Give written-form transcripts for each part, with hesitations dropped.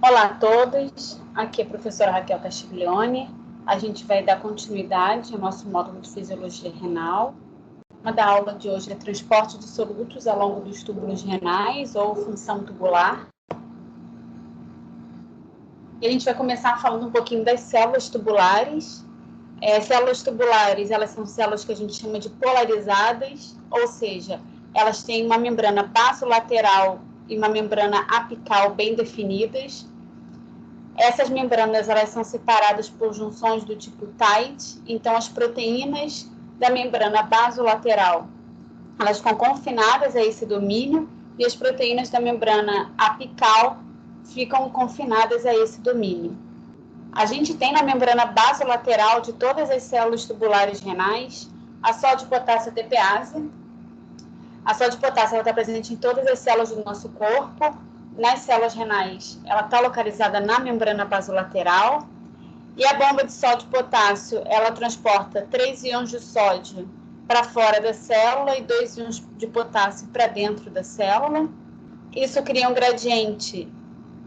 Olá a todos, aqui é a professora Raquel Castiglione. A gente vai dar continuidade ao nosso módulo de Fisiologia Renal. O tema da aula de hoje é transporte de solutos ao longo dos túbulos renais ou função tubular. E a gente vai começar falando um pouquinho das células tubulares. Células tubulares, elas são células que a gente chama de polarizadas, ou seja, elas têm uma membrana basolateral e uma membrana apical bem definidas. Essas membranas elas são separadas por junções do tipo tight, então as proteínas da membrana basolateral elas ficam confinadas a esse domínio e as proteínas da membrana apical ficam confinadas a esse domínio. A gente tem na membrana basolateral de todas as células tubulares renais a sódio-potássio ATPase. A sódio-potássio está presente em todas as células do nosso corpo. Nas células renais, ela está localizada na membrana basolateral. E a bomba de sódio-potássio, ela transporta 3 íons de sódio para fora da célula e 2 íons de potássio para dentro da célula. Isso cria um gradiente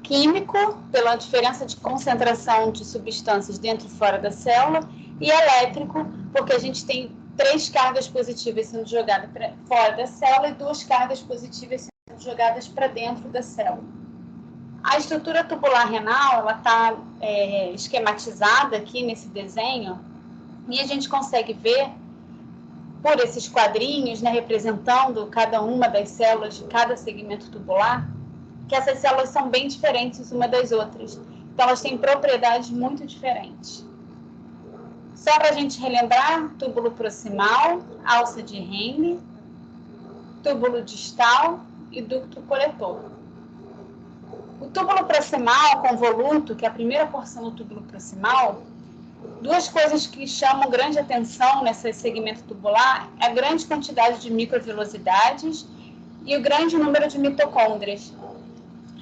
químico pela diferença de concentração de substâncias dentro e fora da célula, e elétrico, porque a gente tem 3 cargas positivas sendo jogadas para fora da célula e 2 cargas positivas sendo jogadas para dentro da célula. A estrutura tubular renal, ela está esquematizada aqui nesse desenho, e a gente consegue ver, por esses quadrinhos, né, representando cada uma das células de cada segmento tubular, que essas células são bem diferentes uma das outras. Então, elas têm propriedades muito diferentes. Só para a gente relembrar, túbulo proximal, alça de Henle, túbulo distal e ducto coletor. O túbulo proximal convoluto, que é a primeira porção do túbulo proximal, duas coisas que chamam grande atenção nesse segmento tubular é a grande quantidade de microvilosidades e o grande número de mitocôndrias.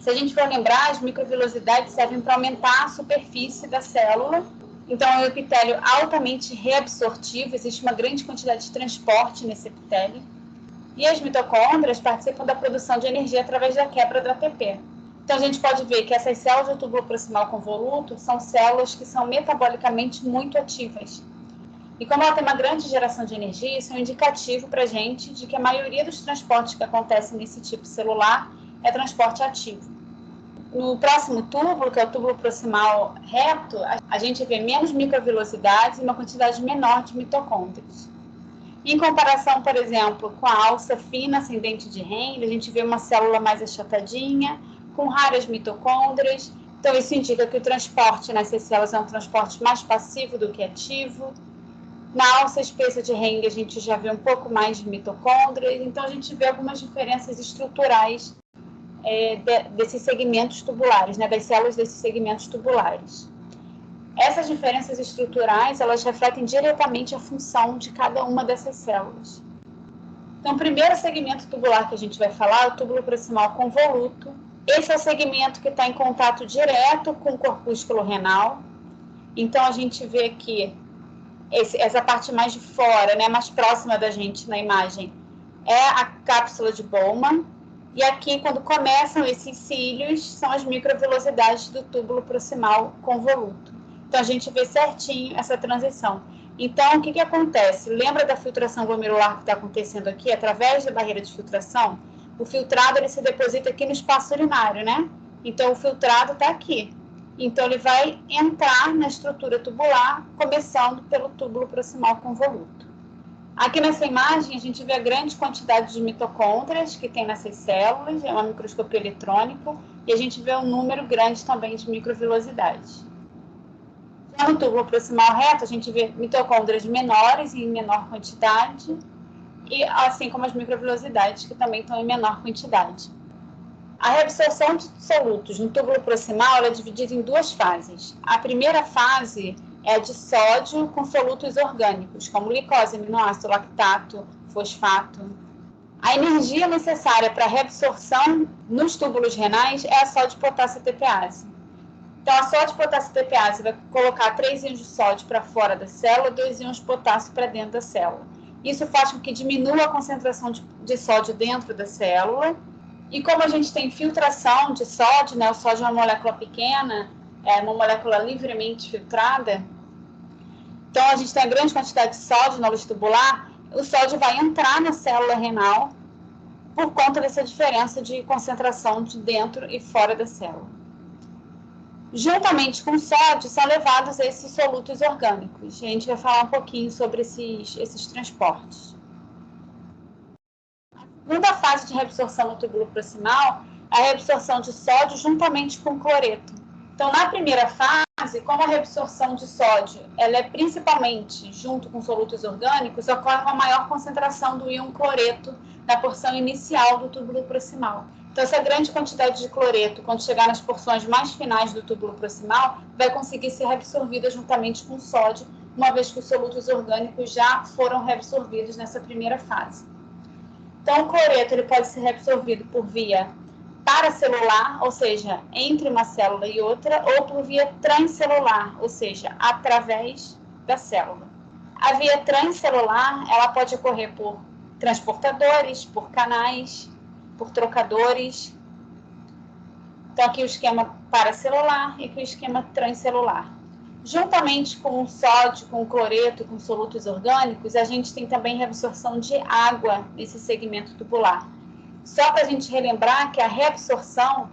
Se a gente for lembrar, as microvilosidades servem para aumentar a superfície da célula. Então, é um epitélio altamente reabsortivo, existe uma grande quantidade de transporte nesse epitélio. E as mitocôndrias participam da produção de energia através da quebra do ATP. Então, a gente pode ver que essas células do túbulo proximal convoluto são células que são metabolicamente muito ativas. E como ela tem uma grande geração de energia, isso é um indicativo para a gente de que a maioria dos transportes que acontecem nesse tipo celular é transporte ativo. No próximo túbulo, que é o túbulo proximal reto, a gente vê menos microvilosidades e uma quantidade menor de mitocôndrias. Em comparação, por exemplo, com a alça fina ascendente de Henle, a gente vê uma célula mais achatadinha, com raras mitocôndrias. Então, isso indica que o transporte nessas células é um transporte mais passivo do que ativo. Na alça espessa de Henle, a gente já vê um pouco mais de mitocôndrias. Então, a gente vê algumas diferenças estruturais desses segmentos tubulares, né, das células desses segmentos tubulares. Essas diferenças estruturais, elas refletem diretamente a função de cada uma dessas células. Então, o primeiro segmento tubular que a gente vai falar é o túbulo proximal convoluto. Esse é o segmento que está em contato direto com o corpúsculo renal. Então, a gente vê aqui essa parte mais de fora, né, mais próxima da gente na imagem, é a cápsula de Bowman. E aqui, quando começam esses cílios, são as microvilosidades do túbulo proximal convoluto. Então, a gente vê certinho essa transição. Então, o que acontece? Lembra da filtração glomerular que está acontecendo aqui? Através da barreira de filtração, o filtrado ele se deposita aqui no espaço urinário, né? Então, o filtrado está aqui. Então, ele vai entrar na estrutura tubular, começando pelo túbulo proximal convoluto. Aqui nessa imagem, a gente vê a grande quantidade de mitocôndrias que tem nessas células, é uma microscopia eletrônica, e a gente vê um número grande também de microvilosidades. Já no túbulo proximal reto, a gente vê mitocôndrias menores e em menor quantidade, e assim como as microvilosidades, que também estão em menor quantidade. A reabsorção de solutos no túbulo proximal é dividida em 2 fases. A primeira fase é de sódio com solutos orgânicos, como glicose, aminoácido, lactato, fosfato. A energia necessária para a reabsorção nos túbulos renais é a sódio-potássio ATPase. Então, a sódio-potássio ATPase vai colocar 3 íons de sódio para fora da célula e 2 íons de potássio para dentro da célula. Isso faz com que diminua a concentração de sódio dentro da célula E como a gente tem filtração de sódio, né, o sódio é uma molécula pequena, é uma molécula livremente filtrada, então a gente tem a grande quantidade de sódio na luz tubular, o sódio vai entrar na célula renal por conta dessa diferença de concentração de dentro e fora da célula. Juntamente com o sódio, são levados esses solutos orgânicos. E a gente vai falar um pouquinho sobre esses transportes. A segunda fase de reabsorção no túbulo proximal é a reabsorção de sódio juntamente com cloreto. Então, na primeira fase, como a reabsorção de sódio ela é principalmente junto com solutos orgânicos, ocorre uma maior concentração do íon cloreto na porção inicial do túbulo proximal. Então, essa grande quantidade de cloreto, quando chegar nas porções mais finais do túbulo proximal, vai conseguir ser reabsorvida juntamente com sódio, uma vez que os solutos orgânicos já foram reabsorvidos nessa primeira fase. Então, o cloreto ele pode ser reabsorvido por via paracelular, ou seja, entre uma célula e outra, ou por via transcelular, ou seja, através da célula. A via transcelular ela pode ocorrer por transportadores, por canais, por trocadores. Então, aqui o esquema paracelular e aqui o esquema transcelular. Juntamente com o sódio, com o cloreto, com solutos orgânicos, a gente tem também reabsorção de água nesse segmento tubular. Só para a gente relembrar que a reabsorção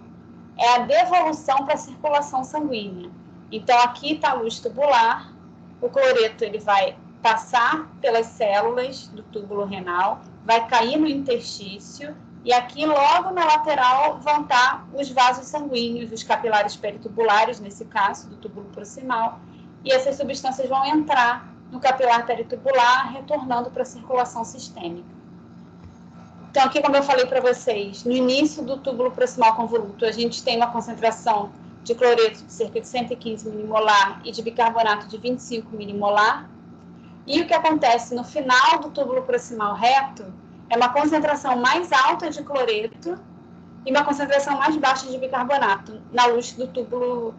é a devolução para a circulação sanguínea. Então, aqui está a luz tubular, o cloreto ele vai passar pelas células do túbulo renal, vai cair no interstício, e aqui logo na lateral vão estar os vasos sanguíneos, os capilares peritubulares, nesse caso, do túbulo proximal, e essas substâncias vão entrar no capilar peritubular, retornando para a circulação sistêmica. Então, aqui, como eu falei para vocês, no início do túbulo proximal convoluto, a gente tem uma concentração de cloreto de cerca de 115 milimolar e de bicarbonato de 25 milimolar. E o que acontece no final do túbulo proximal reto é uma concentração mais alta de cloreto e uma concentração mais baixa de bicarbonato na luz do túbulo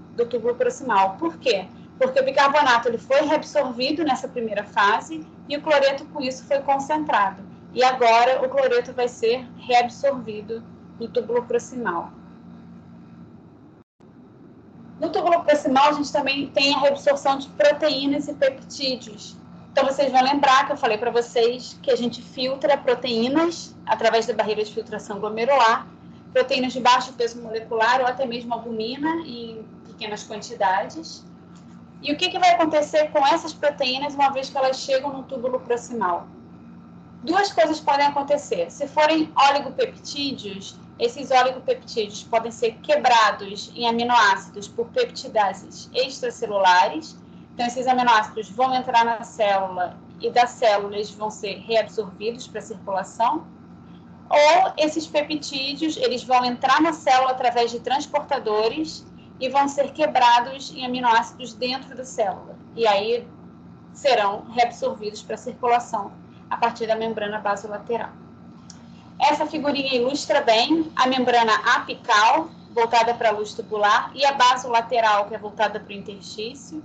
proximal. Por quê? Porque o bicarbonato ele foi reabsorvido nessa primeira fase e o cloreto, com isso, foi concentrado. E agora o cloreto vai ser reabsorvido no túbulo proximal. No túbulo proximal, a gente também tem a reabsorção de proteínas e peptídeos. Então, vocês vão lembrar que eu falei para vocês que a gente filtra proteínas através da barreira de filtração glomerular, proteínas de baixo peso molecular ou até mesmo albumina em pequenas quantidades. E o que vai acontecer com essas proteínas uma vez que elas chegam no túbulo proximal? Duas coisas podem acontecer. Se forem oligopeptídeos, esses oligopeptídeos podem ser quebrados em aminoácidos por peptidases extracelulares. Então, esses aminoácidos vão entrar na célula e da célula eles vão ser reabsorvidos para a circulação. Ou esses peptídeos, eles vão entrar na célula através de transportadores e vão ser quebrados em aminoácidos dentro da célula. E aí serão reabsorvidos para a circulação a partir da membrana basolateral. Essa figurinha ilustra bem a membrana apical, voltada para a luz tubular, e a basolateral, que é voltada para o interstício.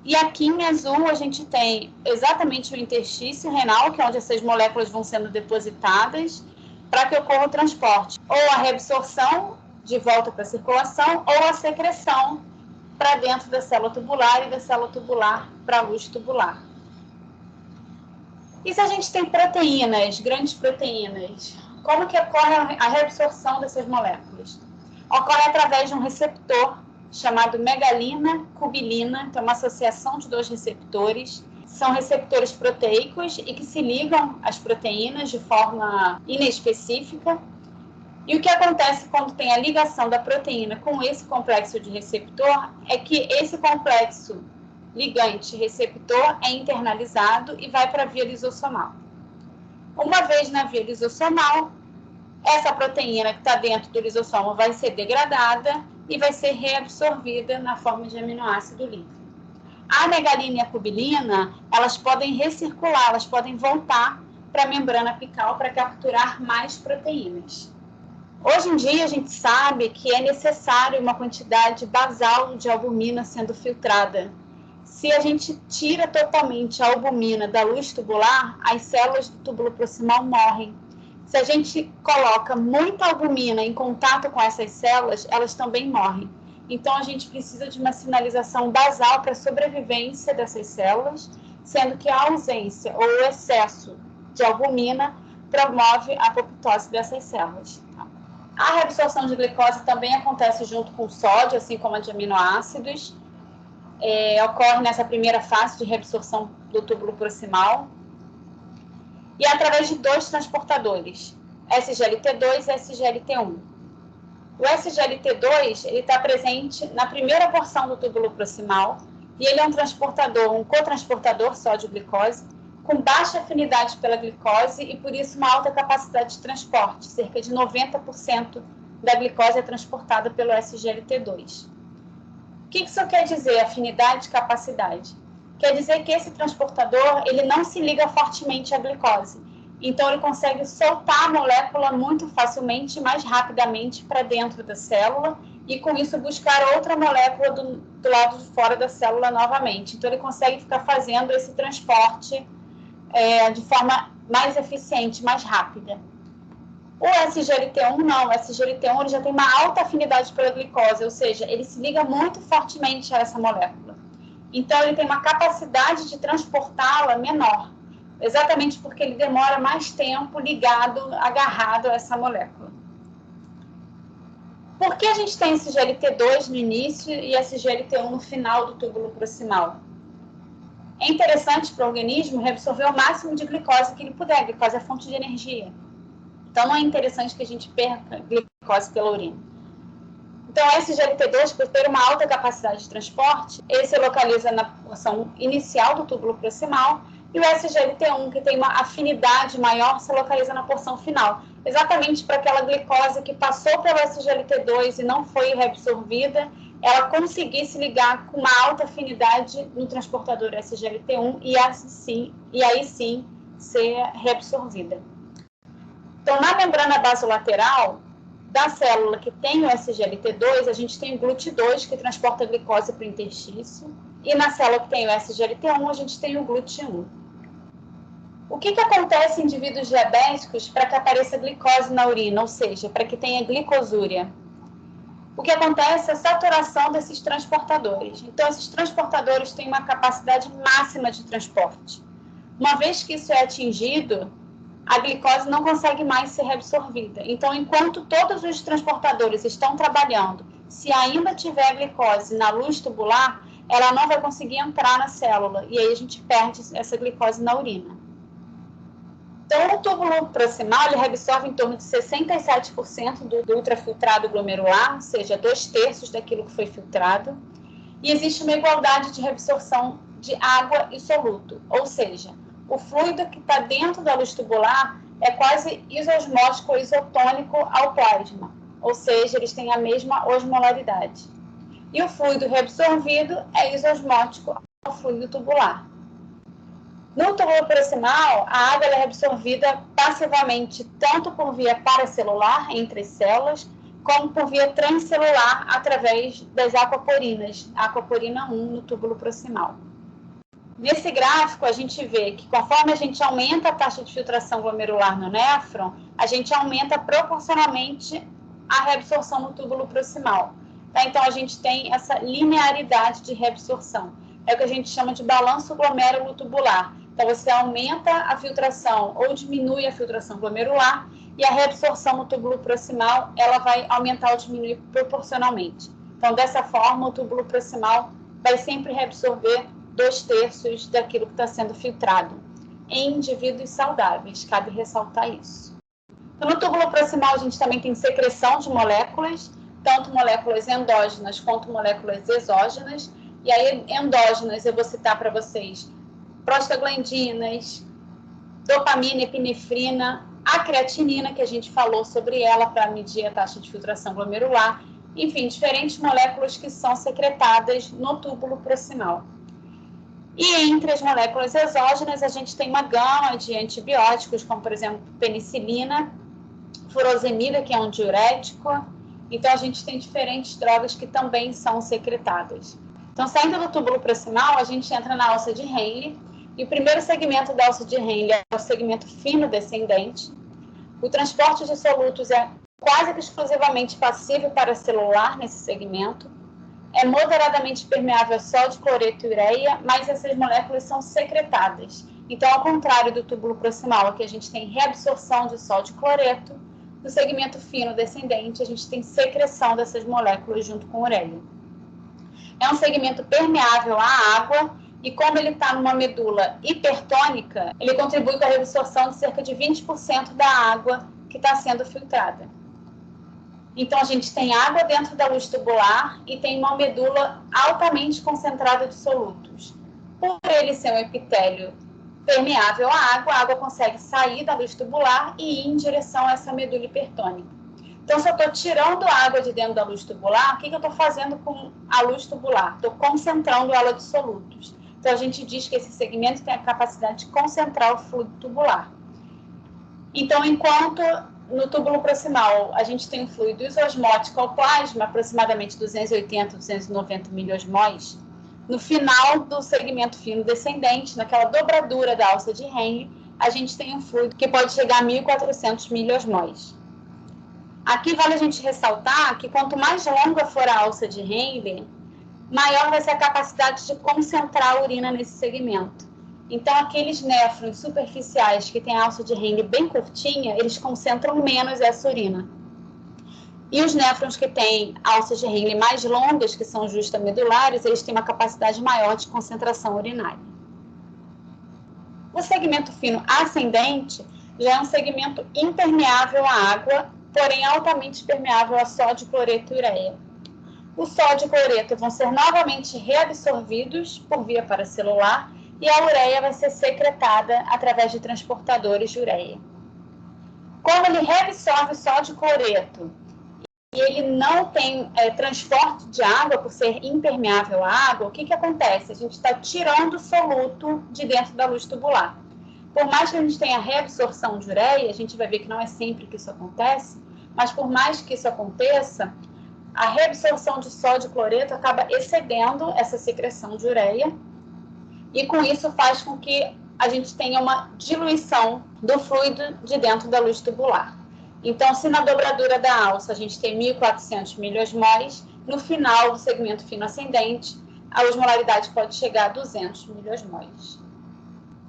E aqui em azul a gente tem exatamente o interstício renal, que é onde essas moléculas vão sendo depositadas para que ocorra o transporte. Ou a reabsorção de volta para a circulação, ou a secreção para dentro da célula tubular e da célula tubular para a luz tubular. E se a gente tem proteínas, grandes proteínas, como que ocorre a reabsorção dessas moléculas? Ocorre através de um receptor chamado megalina-cubilina, então uma associação de dois receptores. São receptores proteicos e que se ligam às proteínas de forma inespecífica. E o que acontece quando tem a ligação da proteína com esse complexo de receptor é que esse complexo ligante receptor é internalizado e vai para a via lisossomal. Uma vez na via lisossomal, essa proteína que está dentro do lisossomo vai ser degradada e vai ser reabsorvida na forma de aminoácido livre. A megalina e a cubilina, elas podem recircular, elas podem voltar para a membrana apical para capturar mais proteínas. Hoje em dia, a gente sabe que é necessário uma quantidade basal de albumina sendo filtrada. Se a gente tira totalmente a albumina da luz tubular, as células do túbulo proximal morrem. Se a gente coloca muita albumina em contato com essas células, elas também morrem. Então, a gente precisa de uma sinalização basal para a sobrevivência dessas células, sendo que a ausência ou o excesso de albumina promove a apoptose dessas células. A reabsorção de glicose também acontece junto com o sódio, assim como a de aminoácidos. Ocorre nessa primeira fase de reabsorção do túbulo proximal. E através de dois transportadores, SGLT2 e SGLT1. O SGLT2 está presente na primeira porção do túbulo proximal e ele é um transportador, um cotransportador sódio-glicose, com baixa afinidade pela glicose e, por isso, uma alta capacidade de transporte. Cerca de 90% da glicose é transportada pelo SGLT2. O que isso quer dizer, afinidade e capacidade? Quer dizer que esse transportador ele não se liga fortemente à glicose. Então, ele consegue soltar a molécula muito facilmente e mais rapidamente para dentro da célula e, com isso, buscar outra molécula do lado de fora da célula novamente. Então, ele consegue ficar fazendo esse transporte de forma mais eficiente, mais rápida. O SGLT1 não, o SGLT1 ele já tem uma alta afinidade pela glicose, ou seja, ele se liga muito fortemente a essa molécula. Então, ele tem uma capacidade de transportá-la menor, exatamente porque ele demora mais tempo ligado, agarrado a essa molécula. Por que a gente tem SGLT2 no início e SGLT1 no final do túbulo proximal? É interessante para o organismo reabsorver o máximo de glicose que ele puder. A glicose é fonte de energia. Então, não é interessante que a gente perca glicose pela urina. Então, o SGLT2, por ter uma alta capacidade de transporte, ele se localiza na porção inicial do túbulo proximal, e o SGLT1, que tem uma afinidade maior, se localiza na porção final. Exatamente para aquela glicose que passou pelo SGLT2 e não foi reabsorvida, ela conseguir se ligar com uma alta afinidade no transportador SGLT1 e aí sim ser reabsorvida. Então, na membrana basolateral da célula que tem o SGLT2, a gente tem o GLUT2, que transporta a glicose para o interstício, e na célula que tem o SGLT1, a gente tem o GLUT1. O que acontece em indivíduos diabéticos para que apareça glicose na urina, ou seja, para que tenha glicosúria? O que acontece é a saturação desses transportadores. Então, esses transportadores têm uma capacidade máxima de transporte. Uma vez que isso é atingido, a glicose não consegue mais ser reabsorvida. Então, enquanto todos os transportadores estão trabalhando, se ainda tiver glicose na luz tubular, ela não vai conseguir entrar na célula. E aí a gente perde essa glicose na urina. Então, o túbulo proximal ele reabsorve em torno de 67% do ultrafiltrado glomerular, ou seja, 2/3 daquilo que foi filtrado. E existe uma igualdade de reabsorção de água e soluto, ou seja, o fluido que está dentro da luz tubular é quase isosmótico ou isotônico ao plasma, ou seja, eles têm a mesma osmolaridade. E o fluido reabsorvido é isosmótico ao fluido tubular. No túbulo proximal, a água é reabsorvida passivamente tanto por via paracelular entre as células, como por via transcelular através das aquaporinas, a aquaporina 1 no túbulo proximal. Nesse gráfico, a gente vê que conforme a gente aumenta a taxa de filtração glomerular no néfron, a gente aumenta proporcionalmente a reabsorção no túbulo proximal. Tá? Então, a gente tem essa linearidade de reabsorção. É o que a gente chama de balanço glomérulo-tubular. Então, você aumenta a filtração ou diminui a filtração glomerular e a reabsorção no túbulo proximal, ela vai aumentar ou diminuir proporcionalmente. Então, dessa forma, o túbulo proximal vai sempre reabsorver 2/3 daquilo que está sendo filtrado em indivíduos saudáveis, cabe ressaltar isso. Então, no túbulo proximal, a gente também tem secreção de moléculas, tanto moléculas endógenas quanto moléculas exógenas. E aí, endógenas, eu vou citar para vocês prostaglandinas, dopamina, epinefrina, a creatinina, que a gente falou sobre ela para medir a taxa de filtração glomerular. Enfim, diferentes moléculas que são secretadas no túbulo proximal. E entre as moléculas exógenas, a gente tem uma gama de antibióticos, como, por exemplo, penicilina, furosemida, que é um diurético. Então, a gente tem diferentes drogas que também são secretadas. Então, saindo do túbulo proximal, a gente entra na alça de Henle. E o primeiro segmento da alça de Henle é o segmento fino descendente. O transporte de solutos é quase que exclusivamente passível para celular nesse segmento. É moderadamente permeável a sódio, cloreto e ureia, mas essas moléculas são secretadas. Então, ao contrário do túbulo proximal, aqui a gente tem reabsorção de sódio e cloreto, no segmento fino descendente, a gente tem secreção dessas moléculas junto com ureia. É um segmento permeável à água e, como ele está numa medula hipertônica, ele contribui com a reabsorção de cerca de 20% da água que está sendo filtrada. Então, a gente tem água dentro da luz tubular e tem uma medula altamente concentrada de solutos. Por ele ser um epitélio permeável à água, a água consegue sair da luz tubular e ir em direção a essa medula hipertônica. Então, se eu estou tirando a água de dentro da luz tubular, o que eu estou fazendo com a luz tubular? Estou concentrando ela de solutos. Então, a gente diz que esse segmento tem a capacidade de concentrar o fluido tubular. Então, enquanto no túbulo proximal a gente tem um fluido isosmótico ao plasma, aproximadamente 280, 290 miliosmóis, no final do segmento fino descendente, naquela dobradura da alça de Henle, a gente tem um fluido que pode chegar a 1.400 miliosmóis. Aqui vale a gente ressaltar que quanto mais longa for a alça de Henle, maior vai ser a capacidade de concentrar a urina nesse segmento. Então, aqueles néfrons superficiais que têm a alça de Henle bem curtinha, eles concentram menos essa urina. E os néfrons que têm alças de Henle mais longas, que são justamedulares, eles têm uma capacidade maior de concentração urinária. O segmento fino ascendente já é um segmento impermeável à água, porém altamente permeável a sódio, cloreto e ureia. O sódio e o cloreto vão ser novamente reabsorvidos por via paracelular e a ureia vai ser secretada através de transportadores de ureia. Como ele reabsorve o sódio e cloreto e ele não tem transporte de água por ser impermeável à água, o que acontece? A gente está tirando o soluto de dentro da luz tubular. Por mais que a gente tenha reabsorção de ureia, a gente vai ver que não é sempre que isso acontece, mas por mais que isso aconteça, a reabsorção de sódio e cloreto acaba excedendo essa secreção de ureia e com isso faz com que a gente tenha uma diluição do fluido de dentro da luz tubular. Então, se na dobradura da alça a gente tem 1.400 miliosmóis, no final do segmento fino ascendente, a osmolaridade pode chegar a 200 miliosmóis.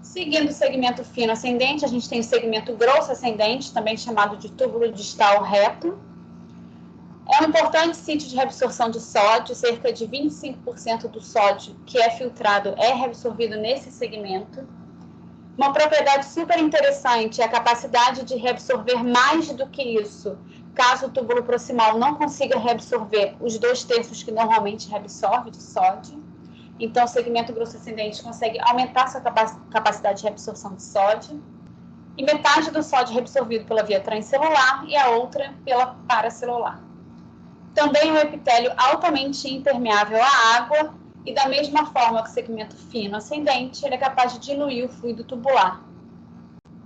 Seguindo o segmento fino ascendente, a gente tem o segmento grosso ascendente, também chamado de túbulo distal reto. É um importante sítio de reabsorção de sódio, cerca de 25% do sódio que é filtrado é reabsorvido nesse segmento. Uma propriedade super interessante é a capacidade de reabsorver mais do que isso, caso o túbulo proximal não consiga reabsorver os 2/3 que normalmente reabsorve de sódio. Então, o segmento grosso ascendente consegue aumentar sua capacidade de reabsorção de sódio. E metade do sódio é reabsorvido pela via transcelular e a outra pela paracelular. Também um epitélio altamente impermeável à água e da mesma forma que o segmento fino ascendente, ele é capaz de diluir o fluido tubular.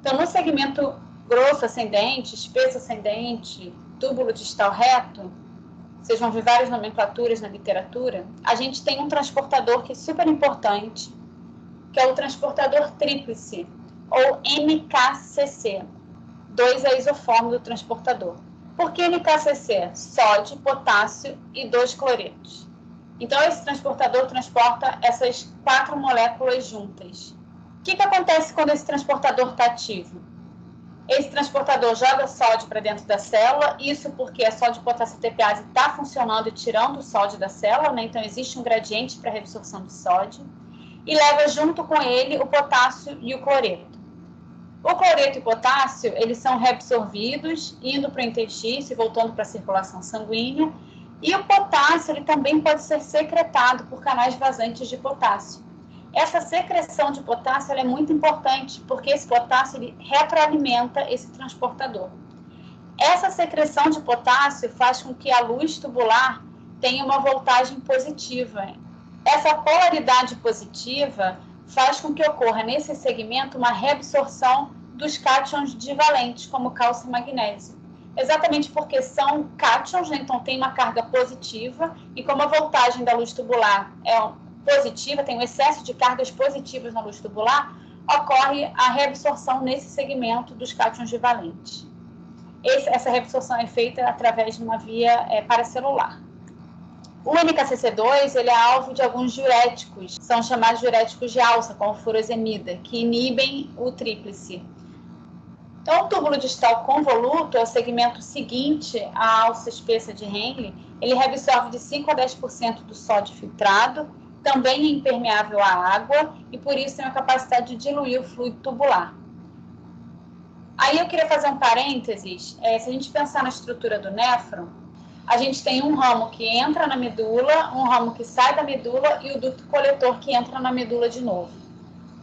Então, no segmento grosso ascendente, espesso ascendente, túbulo distal reto, vocês vão ver várias nomenclaturas na literatura, a gente tem um transportador que é super importante, que é o transportador tríplice, ou NKCC. 2 é a isoforma do transportador. Por que NKCC? Sódio, potássio e 2 cloretos. Então, esse transportador transporta essas 4 moléculas juntas. O que acontece quando esse transportador está ativo? Esse transportador joga sódio para dentro da célula, isso porque a sódio potássio TPase está funcionando e tirando o sódio da célula, né? Então existe um gradiente para reabsorção de sódio, e leva junto com ele o potássio e o cloreto. O cloreto e o potássio, eles são reabsorvidos, indo para o intestino e voltando para a circulação sanguínea, e o potássio ele também pode ser secretado por canais vazantes de potássio. Essa secreção de potássio ela é muito importante, porque esse potássio ele retroalimenta esse transportador. Essa secreção de potássio faz com que a luz tubular tenha uma voltagem positiva. Essa polaridade positiva faz com que ocorra nesse segmento uma reabsorção dos cátions divalentes, como cálcio e magnésio. Exatamente porque são cátions, né? Então tem uma carga positiva, e como a voltagem da luz tubular é positiva, tem um excesso de cargas positivas na luz tubular, ocorre a reabsorção nesse segmento dos cátions divalentes. essa reabsorção é feita através de uma via paracelular. O NKCC2 ele é alvo de alguns diuréticos, são chamados diuréticos de alça, como furosemida, que inibem o tríplice. Então, o túbulo distal convoluto é o segmento seguinte à alça espessa de Henle. Ele reabsorve de 5 a 10% do sódio filtrado, também é impermeável à água e, por isso, tem a capacidade de diluir o fluido tubular. Aí eu queria fazer um parênteses. Se a gente pensar na estrutura do néfron, a gente tem um ramo que entra na medula, um ramo que sai da medula e o ducto coletor que entra na medula de novo.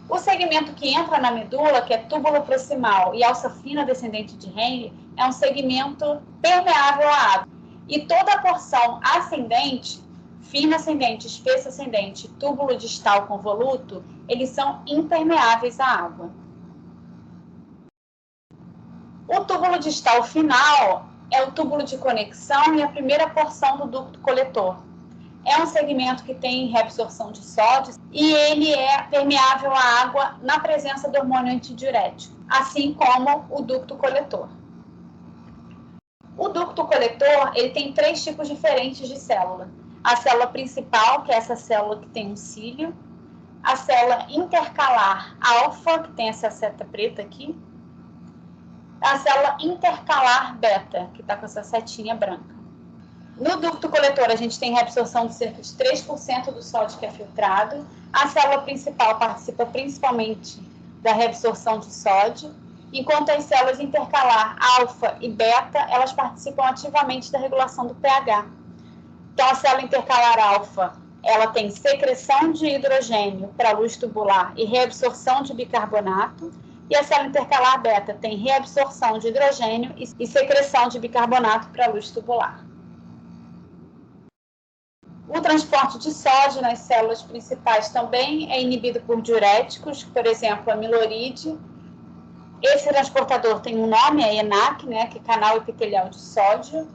O segmento que entra na medula, que é túbulo proximal e alça fina descendente de Henle, é um segmento permeável à água. E toda a porção ascendente, fina ascendente, espessa ascendente, túbulo distal convoluto, eles são impermeáveis à água. O túbulo distal final é o túbulo de conexão e a primeira porção do ducto coletor. É um segmento que tem reabsorção de sódio e ele é permeável à água na presença do hormônio antidiurético, assim como o ducto coletor. O ducto coletor ele tem 3 tipos diferentes de célula. A célula principal, que é essa célula que tem um cílio, a célula intercalar alfa, que tem essa seta preta aqui, a célula intercalar beta, que está com essa setinha branca. No ducto coletor, a gente tem reabsorção de cerca de 3% do sódio que é filtrado. A célula principal participa principalmente da reabsorção de sódio, enquanto as células intercalar alfa e beta, elas participam ativamente da regulação do pH. Então, a célula intercalar alfa, ela tem secreção de hidrogênio para a luz tubular e reabsorção de bicarbonato, e a célula intercalar beta tem reabsorção de hidrogênio e secreção de bicarbonato para a luz tubular. O transporte de sódio nas células principais também é inibido por diuréticos, por exemplo, a miloride. Esse transportador tem um nome, é ENaC, né, que é canal epitelial de sódio.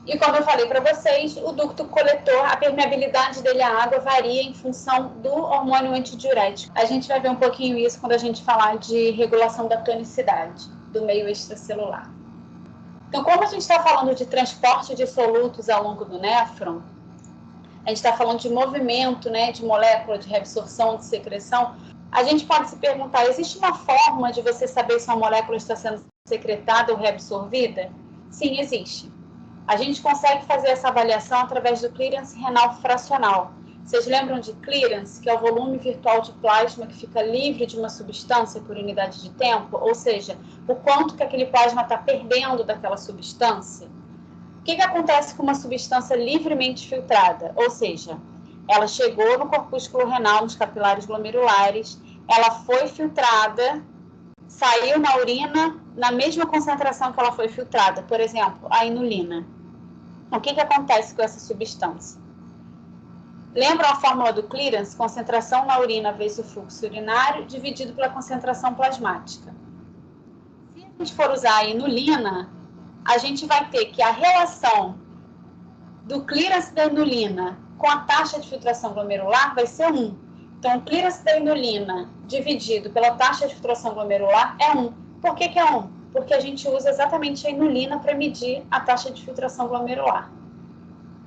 E como eu falei para vocês, o ducto coletor, a permeabilidade dele à água varia em função do hormônio antidiurético. A gente vai ver um pouquinho isso quando a gente falar de regulação da tonicidade do meio extracelular. Então, como a gente está falando de transporte de solutos ao longo do néfron, a gente está falando de movimento, né, de molécula, de reabsorção, de secreção, a gente pode se perguntar, existe uma forma de você saber se uma molécula está sendo secretada ou reabsorvida? Sim, existe. A gente consegue fazer essa avaliação através do clearance renal fracional. Vocês lembram de clearance, que é o volume virtual de plasma que fica livre de uma substância por unidade de tempo? Ou seja, o quanto que aquele plasma está perdendo daquela substância? O que acontece com uma substância livremente filtrada? Ou seja, ela chegou no corpúsculo renal, nos capilares glomerulares, ela foi filtrada, saiu na urina na mesma concentração que ela foi filtrada, por exemplo, a inulina. O que acontece com essa substância? Lembram a fórmula do clearance? Concentração na urina vezes o fluxo urinário dividido pela concentração plasmática. Se a gente for usar a inulina, a gente vai ter que a relação do clearance da inulina com a taxa de filtração glomerular vai ser 1. Então, o clearance da inulina dividido pela taxa de filtração glomerular é 1. Por que é 1? Porque a gente usa exatamente a inulina para medir a taxa de filtração glomerular.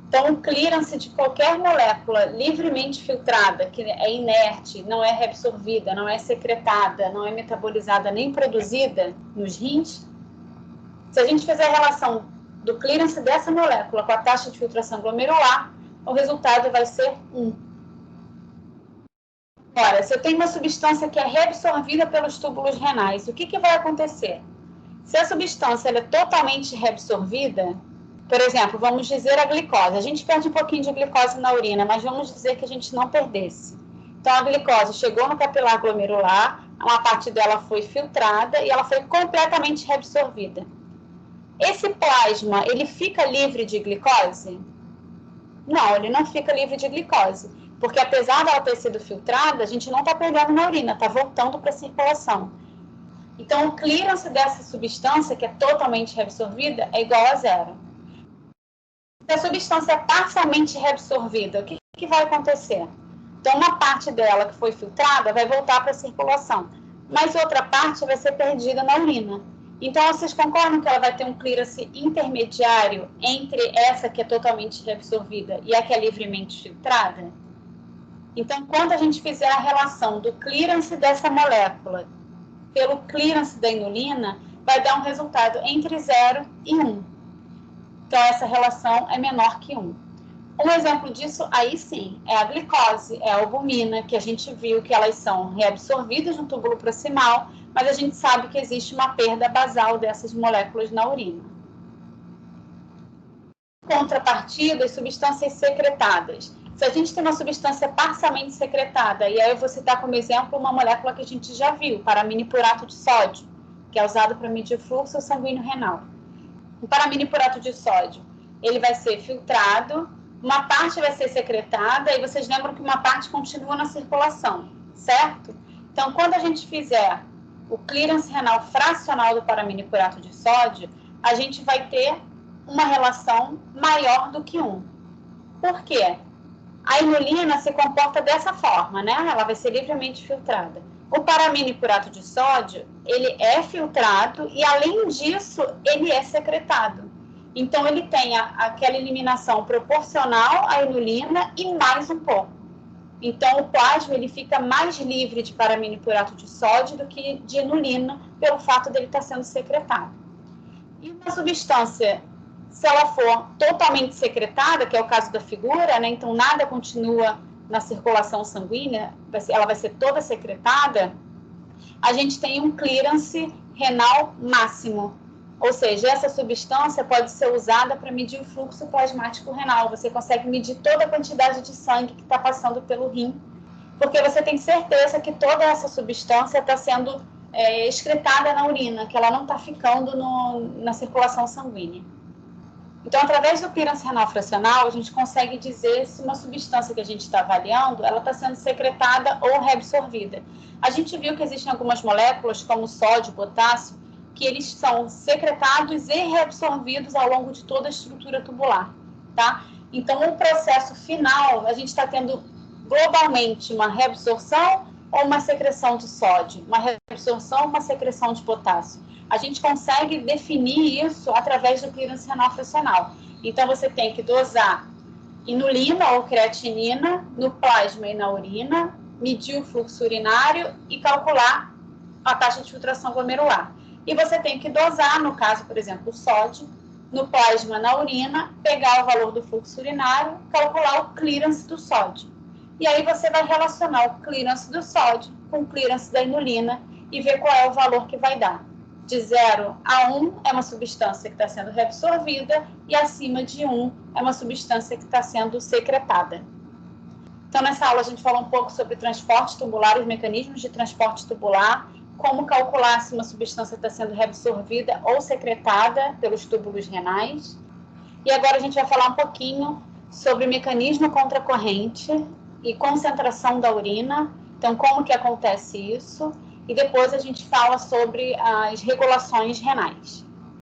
Então, o clearance de qualquer molécula livremente filtrada, que é inerte, não é reabsorvida, não é secretada, não é metabolizada nem produzida nos rins, se a gente fizer a relação do clearance dessa molécula com a taxa de filtração glomerular, o resultado vai ser 1. Agora, se eu tenho uma substância que é reabsorvida pelos túbulos renais, o que vai acontecer? Se a substância ela é totalmente reabsorvida, por exemplo, vamos dizer a glicose. A gente perde um pouquinho de glicose na urina, mas vamos dizer que a gente não perdesse. Então, a glicose chegou no capilar glomerular, uma parte dela foi filtrada e ela foi completamente reabsorvida. Esse plasma, ele fica livre de glicose? Não, ele não fica livre de glicose, porque apesar dela ter sido filtrada, a gente não está perdendo na urina, está voltando para a circulação. Então, o clearance dessa substância, que é totalmente reabsorvida, é igual a 0. Se a substância é parcialmente reabsorvida, o que vai acontecer? Então, uma parte dela que foi filtrada vai voltar para a circulação, mas outra parte vai ser perdida na urina. Então, vocês concordam que ela vai ter um clearance intermediário entre essa que é totalmente reabsorvida e a que é livremente filtrada? Então, quando a gente fizer a relação do clearance dessa molécula pelo clearance da inulina, vai dar um resultado entre 0 e 1. Então, essa relação é menor que 1. Um exemplo disso, aí sim, é a glicose, é a albumina, que a gente viu que elas são reabsorvidas no túbulo proximal, mas a gente sabe que existe uma perda basal dessas moléculas na urina. Em contrapartida, as substâncias secretadas. Se a gente tem uma substância parcialmente secretada, e aí eu vou citar como exemplo uma molécula que a gente já viu, paraminipurato de sódio, que é usado para medir fluxo sanguíneo renal. O paraminipurato de sódio, ele vai ser filtrado, uma parte vai ser secretada, e vocês lembram que uma parte continua na circulação, certo? Então, quando a gente fizer o clearance renal fracional do paraminipurato de sódio, a gente vai ter uma relação maior do que 1. Por quê? A inulina se comporta dessa forma, né? Ela vai ser livremente filtrada. O paraminipurato de sódio, ele é filtrado e, além disso, ele é secretado. Então, ele tem aquela eliminação proporcional à inulina e mais um pouco. Então, o plasma ele fica mais livre de paraminipurato de sódio do que de inulina, pelo fato dele estar sendo secretado. E uma substância, se ela for totalmente secretada, que é o caso da figura, né? Então nada continua na circulação sanguínea, ela vai ser toda secretada, a gente tem um clearance renal máximo. Ou seja, essa substância pode ser usada para medir o fluxo plasmático renal. Você consegue medir toda a quantidade de sangue que está passando pelo rim, porque você tem certeza que toda essa substância está sendo excretada na urina, que ela não está ficando na circulação sanguínea. Então, através do clearance renal fracional, a gente consegue dizer se uma substância que a gente está avaliando, ela está sendo secretada ou reabsorvida. A gente viu que existem algumas moléculas, como o sódio, o potássio, que eles são secretados e reabsorvidos ao longo de toda a estrutura tubular, tá? Então, o processo final, a gente está tendo globalmente uma reabsorção ou uma secreção de sódio, uma reabsorção ou uma secreção de potássio. A gente consegue definir isso através do clearance renal fracional. Então, você tem que dosar inulina ou creatinina no plasma e na urina, medir o fluxo urinário e calcular a taxa de filtração glomerular. E você tem que dosar, no caso, por exemplo, o sódio, no plasma, na urina, pegar o valor do fluxo urinário, calcular o clearance do sódio. E aí você vai relacionar o clearance do sódio com o clearance da inulina e ver qual é o valor que vai dar. De 0 a 1 é uma substância que está sendo reabsorvida e acima de 1 é uma substância que está sendo secretada. Então, nessa aula a gente falou um pouco sobre transporte tubular, os mecanismos de transporte tubular, como calcular se uma substância está sendo reabsorvida ou secretada pelos túbulos renais. E agora a gente vai falar um pouquinho sobre o mecanismo contracorrente e concentração da urina, então como que acontece isso, e depois a gente fala sobre as regulações renais.